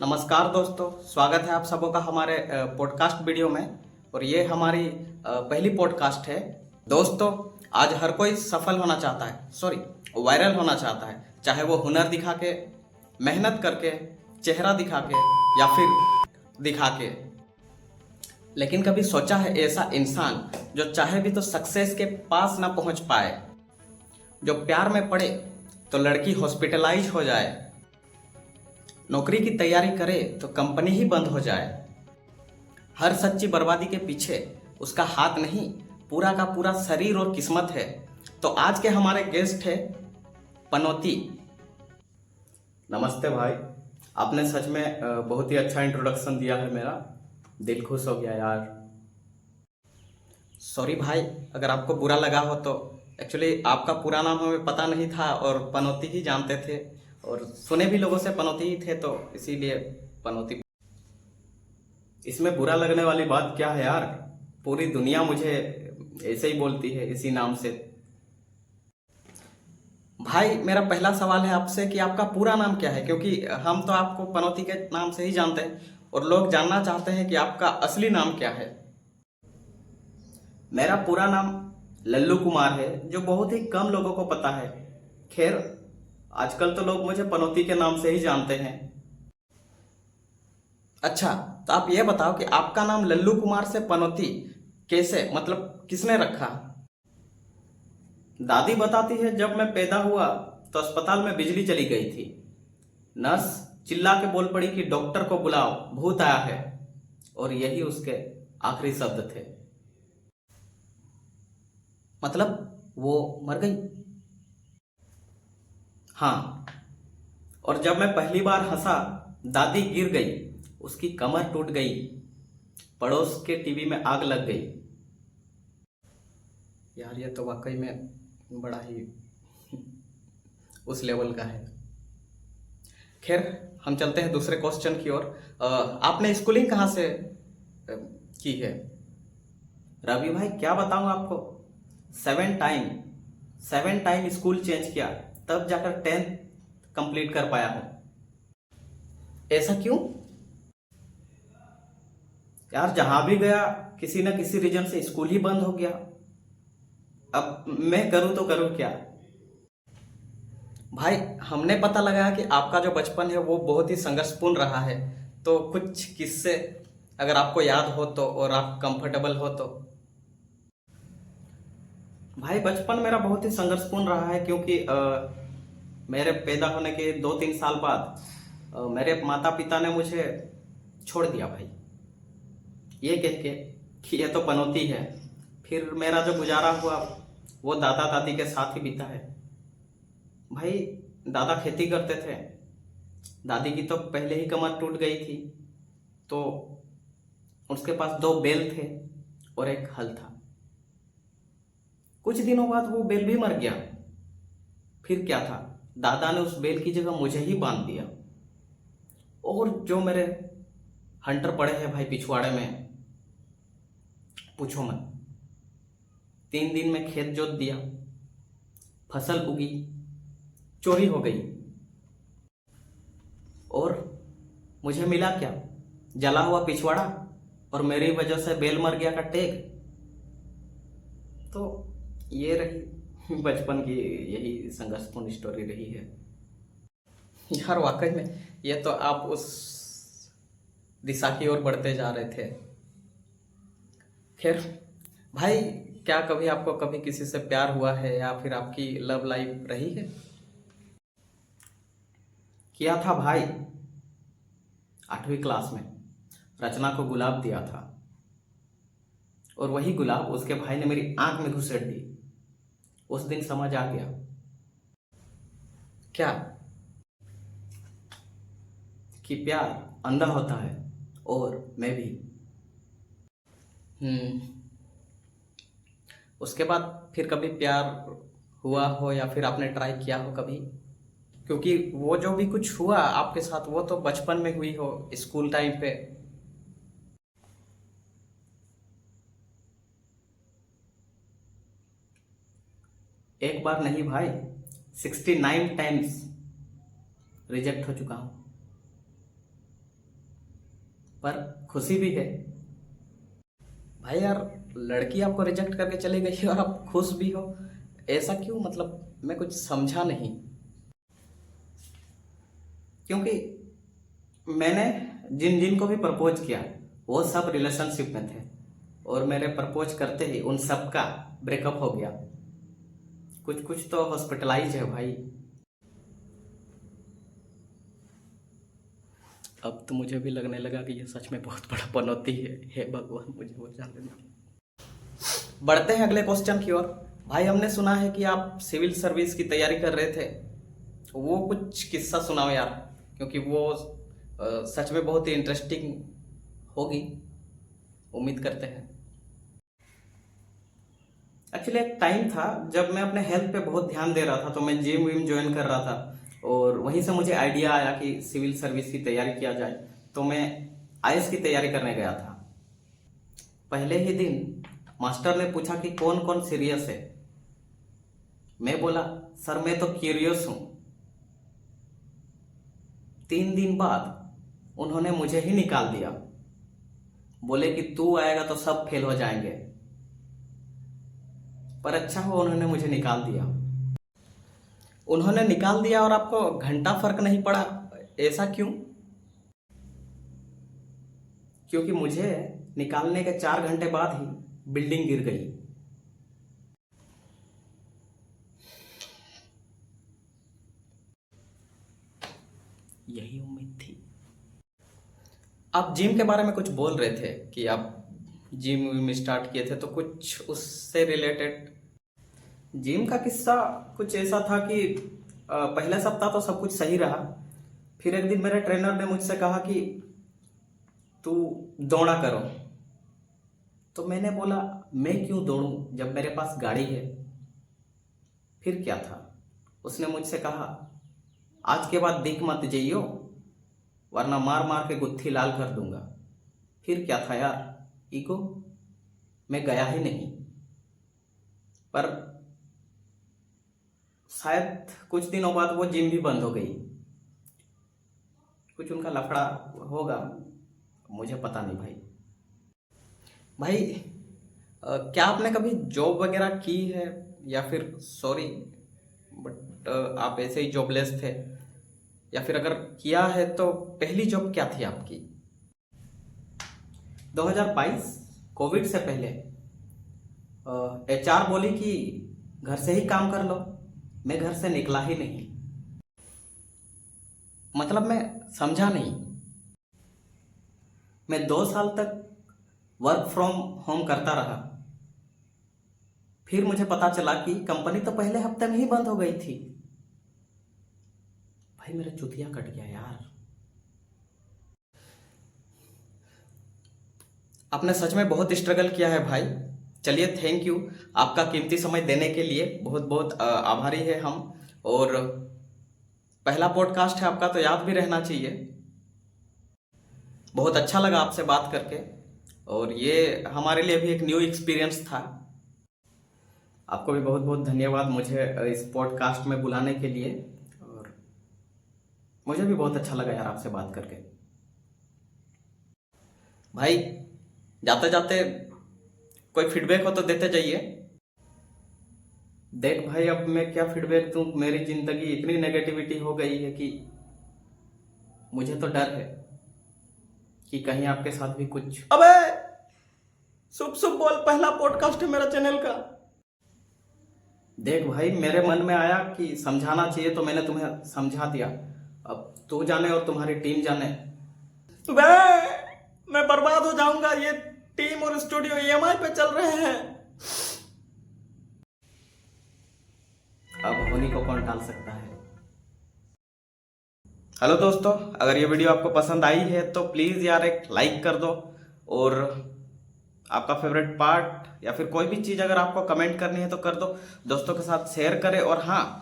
नमस्कार दोस्तों, स्वागत है आप सबों का हमारे पॉडकास्ट वीडियो में। और ये हमारी पहली पॉडकास्ट है। दोस्तों, आज हर कोई सफल होना चाहता है, सॉरी वायरल होना चाहता है, चाहे वो हुनर दिखा के, मेहनत करके, चेहरा दिखा के या फिर दिखा के। लेकिन कभी सोचा है ऐसा इंसान जो चाहे भी तो सक्सेस के पास ना पहुंच पाए, जो प्यार में पड़े तो लड़की हॉस्पिटलाइज हो जाए, नौकरी की तैयारी करे तो कंपनी ही बंद हो जाए। हर सच्ची बर्बादी के पीछे उसका हाथ नहीं, पूरा का पूरा शरीर और किस्मत है। तो आज के हमारे गेस्ट है पनौती। नमस्ते भाई, आपने सच में बहुत ही अच्छा इंट्रोडक्शन दिया है, मेरा दिल खुश हो गया यार। सॉरी भाई, अगर आपको बुरा लगा हो तो एक्चुअली आपका पूरा नाम हमें पता नहीं था और पनौती ही जानते थे, और सुने भी लोगों से पनौती ही थे, तो इसीलिए पनौती। इसमें बुरा लगने वाली बात क्या है यार, पूरी दुनिया मुझे ऐसे ही बोलती है इसी नाम से। भाई, मेरा पहला सवाल है आपसे कि आपका पूरा नाम क्या है, क्योंकि हम तो आपको पनौती के नाम से ही जानते हैं और लोग जानना चाहते हैं कि आपका असली नाम क्या है। मेरा पूरा नाम लल्लू कुमार है, जो बहुत ही कम लोगों को पता है। खैर, आजकल तो लोग मुझे पनौती के नाम से ही जानते हैं। अच्छा, तो आप ये बताओ कि आपका नाम लल्लू कुमार से पनौती कैसे, मतलब किसने रखा? दादी बताती है, जब मैं पैदा हुआ तो अस्पताल में बिजली चली गई थी। नर्स चिल्ला के बोल पड़ी कि डॉक्टर को बुलाओ, भूत आया है। और यही उसके आखिरी शब्द थे। मतलब वो मर गई? हाँ। और जब मैं पहली बार हंसा, दादी गिर गई, उसकी कमर टूट गई, पड़ोस के टीवी में आग लग गई। यार, ये तो वाकई में बड़ा ही उस लेवल का है। खैर, हम चलते हैं दूसरे क्वेश्चन की ओर। आपने स्कूलिंग कहाँ से की है? रवि भाई, क्या बताऊं आपको, seven time seven time school change किया, तब जाकर 10th कंप्लीट कर पाया हूं। ऐसा क्यों? यार, जहां भी गया किसी न किसी रीजन से स्कूल ही बंद हो गया। अब मैं करूं तो करूं क्या? भाई, हमने पता लगाया कि आपका जो बचपन है वो बहुत ही संघर्षपूर्ण रहा है, तो कुछ किस्से अगर आपको याद हो तो, और आप कंफर्टेबल हो तो। भाई, बचपन मेरा बहुत ही संघर्षपूर्ण रहा है, क्योंकि मेरे पैदा होने के 2-3 साल बाद मेरे माता पिता ने मुझे छोड़ दिया भाई, ये कह के कि ये तो पनौती है। फिर मेरा जो गुजारा हुआ वो दादा दादी के साथ ही बीता है। भाई, दादा खेती करते थे, दादी की तो पहले ही कमर टूट गई थी, तो उसके पास 2 बैल थे और एक हल था। कुछ दिनों बाद वो बैल भी मर गया। फिर क्या था, दादा ने उस बैल की जगह मुझे ही बांध दिया। और जो मेरे हंटर पड़े हैं भाई पिछवाड़े में, पूछो मत। 3 दिन में खेत जोत दिया, फसल उगी, चोरी हो गई, और मुझे मिला क्या? जला हुआ पिछवाड़ा, और मेरी वजह से बैल मर गया का टेक। तो ये रही बचपन की, यही संघर्षपूर्ण स्टोरी रही है। यार, वाकई में ये तो आप उस दिशा की ओर बढ़ते जा रहे थे। खैर भाई, क्या कभी आपको कभी किसी से प्यार हुआ है, या फिर आपकी लव लाइफ रही है? किया था भाई, 8वीं क्लास में रचना को गुलाब दिया था, और वही गुलाब उसके भाई ने मेरी आंख में घुसेड़ दी। उस दिन समझ आ गया। क्या? कि प्यार अंधा होता है, और मैं भी। हम्म। उसके बाद फिर कभी प्यार हुआ हो, या फिर आपने ट्राई किया हो कभी? क्योंकि वो जो भी कुछ हुआ आपके साथ वो तो बचपन में हुई हो, स्कूल टाइम पे। एक बार नहीं भाई, 69 टाइम्स रिजेक्ट हो चुका हूं। पर खुशी भी है। भाई यार, लड़की आपको रिजेक्ट करके चली गई और आप खुश भी हो, ऐसा क्यों? मतलब मैं कुछ समझा नहीं। क्योंकि मैंने जिन जिन को भी प्रपोज किया वो सब रिलेशनशिप में थे, और मेरे प्रपोज करते ही उन सब का ब्रेकअप हो गया। कुछ कुछ तो हॉस्पिटलाइज है भाई। अब तो मुझे भी लगने लगा कि ये सच में बहुत बड़ा पनौती है। हे भगवान, मुझे बचा लेना। बढ़ते हैं अगले क्वेश्चन की ओर। भाई, हमने सुना है कि आप सिविल सर्विस की तैयारी कर रहे थे, वो कुछ किस्सा सुनाओ यार, क्योंकि वो सच में बहुत ही इंटरेस्टिंग होगी, उम्मीद करते हैं। एक्चुअली एक टाइम था जब मैं अपने हेल्थ पे बहुत ध्यान दे रहा था, तो मैं जिम विम ज्वाइन कर रहा था, और वहीं से मुझे आइडिया आया कि सिविल सर्विस की तैयारी किया जाए। तो मैं आईएएस की तैयारी करने गया था। पहले ही दिन मास्टर ने पूछा कि कौन कौन सीरियस है। मैं बोला, सर मैं तो क्यूरियस हूं। 3 दिन बाद उन्होंने मुझे ही निकाल दिया। बोले कि तू आएगा तो सब फेल हो जाएंगे। पर अच्छा हुआ उन्होंने मुझे निकाल दिया। उन्होंने निकाल दिया और आपको घंटा फर्क नहीं पड़ा, ऐसा क्यों? क्योंकि मुझे निकालने के 4 घंटे बाद ही बिल्डिंग गिर गई। यही उम्मीद थी। आप जिम के बारे में कुछ बोल रहे थे कि आप जिम विम स्टार्ट किए थे, तो कुछ उससे रिलेटेड। जिम का किस्सा कुछ ऐसा था कि पहला सप्ताह तो सब कुछ सही रहा। फिर एक दिन मेरे ट्रेनर ने मुझसे कहा कि तू दौड़ा करो। तो मैंने बोला, मैं क्यों दौड़ूं जब मेरे पास गाड़ी है? फिर क्या था, उसने मुझसे कहा, आज के बाद दिख मत जाइयो, वरना मार मार के गुत्थी लाल कर दूंगा। फिर क्या था यार, ईगो। मैं गया ही नहीं। पर शायद कुछ दिनों बाद वो जिम भी बंद हो गई। कुछ उनका लफड़ा होगा, मुझे पता नहीं भाई। भाई, क्या आपने कभी जॉब वगैरह की है, या फिर सॉरी बट आप ऐसे ही जॉबलेस थे, या फिर अगर किया है तो पहली जॉब क्या थी आपकी? 2022 कोविड से पहले एचआर बोली कि घर से ही काम कर लो। मैं घर से निकला ही नहीं। मतलब मैं समझा नहीं। मैं 2 साल तक वर्क फ्रॉम होम करता रहा। फिर मुझे पता चला कि कंपनी तो पहले हफ्ते में ही बंद हो गई थी। भाई, मेरा चुतिया कट गया यार। आपने सच में बहुत स्ट्रगल किया है भाई। चलिए, थैंक यू आपका कीमती समय देने के लिए। बहुत बहुत आभारी है हम। और पहला पॉडकास्ट है आपका, तो याद भी रहना चाहिए। बहुत अच्छा लगा आपसे बात करके, और ये हमारे लिए भी एक न्यू एक्सपीरियंस था। आपको भी बहुत बहुत धन्यवाद मुझे इस पॉडकास्ट में बुलाने के लिए, और मुझे भी बहुत अच्छा लगा यार आपसे बात करके। भाई, जाते जाते कोई फीडबैक हो तो देते जाइए। देख भाई, अब मैं क्या फीडबैक दूं? मेरी जिंदगी इतनी नेगेटिविटी हो गई है कि मुझे तो डर है कि कहीं आपके साथ भी कुछ। अबे शुभ शुभ बोल, पहला पॉडकास्ट है मेरा चैनल का। देख भाई, मेरे मन में आया कि समझाना चाहिए, तो मैंने तुम्हें समझा दिया। अब तू जाने और तुम्हारी टीम जाने। मैं बर्बाद हो जाऊंगा। ये टीम और स्टूडियो ईएमआई पे चल रहे हैं। अब होनी को कौन टाल सकता है? हेलो दोस्तों, अगर ये वीडियो आपको पसंद आई है तो प्लीज़ यार एक लाइक कर दो, और आपका फेवरेट पार्ट या फिर कोई भी चीज़ अगर आपको कमेंट करनी है तो कर दो। दोस्तों के साथ शेयर करें। और हाँ,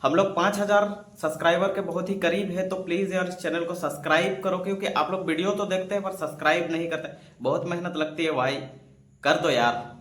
हम लोग 5000 सब्सक्राइबर के बहुत ही करीब है, तो प्लीज़ यार इस चैनल को सब्सक्राइब करो, क्योंकि आप लोग वीडियो तो देखते हैं पर सब्सक्राइब नहीं करते। बहुत मेहनत लगती है भाई, कर दो यार।